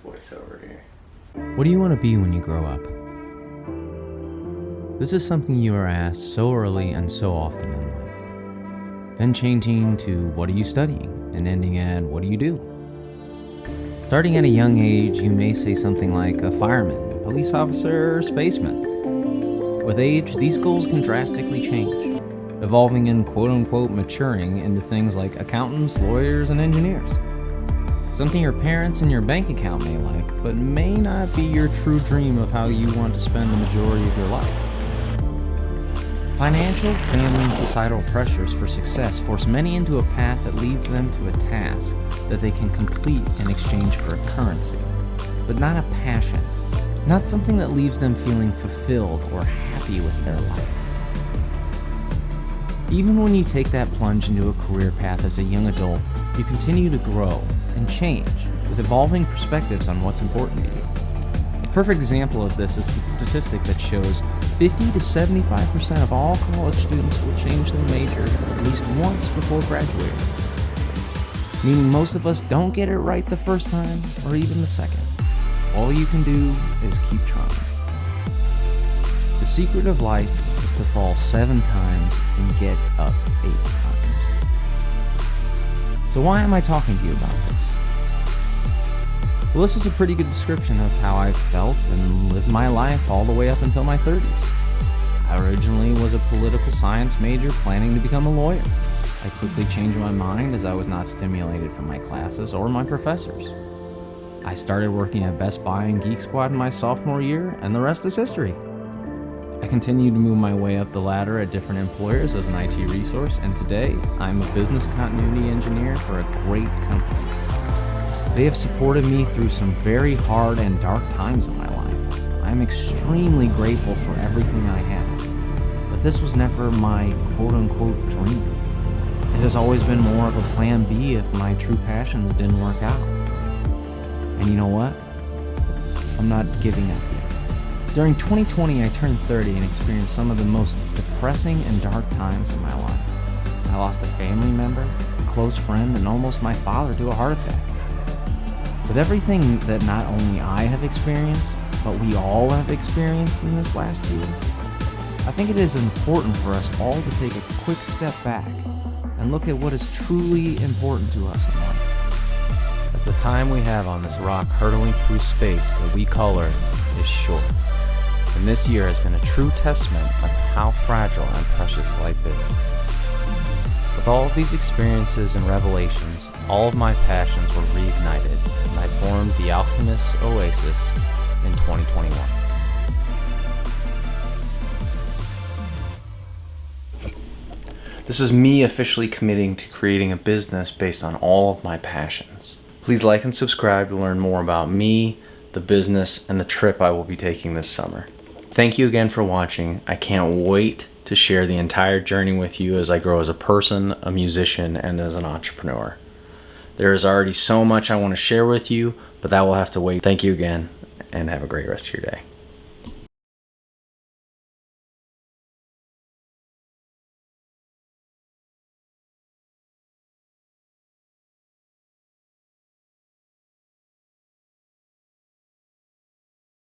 voiceover here. What do you want to be when you grow up? This is something you are asked so early and so often in life. Then changing to what are you studying and ending at what do you do? Starting at a young age, you may say something like a fireman, police officer, or spaceman. With age, these goals can drastically change, evolving and quote-unquote maturing into things like accountants, lawyers, and engineers. Something your parents and your bank account may like, but may not be your true dream of how you want to spend the majority of your life. Financial, family, and societal pressures for success force many into a path that leads them to a task that they can complete in exchange for a currency, but not a passion, not something that leaves them feeling fulfilled or happy with their life. Even when you take that plunge into a career path as a young adult, you continue to grow and change with evolving perspectives on what's important to you. A perfect example of this is the statistic that shows 50 to 75% of all college students will change their major at least once before graduating. Meaning most of us don't get it right the first time or even the second. All you can do is keep trying. The secret of life is to fall 7 times and get up 8 times. So why am I talking to you about this? Well, this is a pretty good description of how I've felt and lived my life all the way up until my 30s. I originally was a political science major planning to become a lawyer. I quickly changed my mind as I was not stimulated from my classes or my professors. I started working at Best Buy and Geek Squad in my sophomore year, and the rest is history. I continued to move my way up the ladder at different employers as an IT resource, and today I'm a business continuity engineer for a great company. They have supported me through some very hard and dark times in my life. I'm extremely grateful for everything I have, but this was never my quote-unquote dream. It has always been more of a plan B if my true passions didn't work out. And you know what? I'm not giving up yet. During 2020, I turned 30 and experienced some of the most depressing and dark times in my life. I lost a family member, a close friend, and almost my father to a heart attack. With everything that not only I have experienced, but we all have experienced in this last year, I think it is important for us all to take a quick step back and look at what is truly important to us in life. As the time we have on this rock hurtling through space that we call Earth is short, and this year has been a true testament of how fragile and precious life is. With all of these experiences and revelations, all of my passions were reignited, and I formed the Alchemist Oasis in 2021. This is me officially committing to creating a business based on all of my passions. Please like and subscribe to learn more about me, the business, and the trip I will be taking this summer. Thank you again for watching. I can't wait to share the entire journey with you as I grow as a person, a musician, and as an entrepreneur. There is already so much I want to share with you, but that will have to wait. Thank you again, and have a great rest of your day.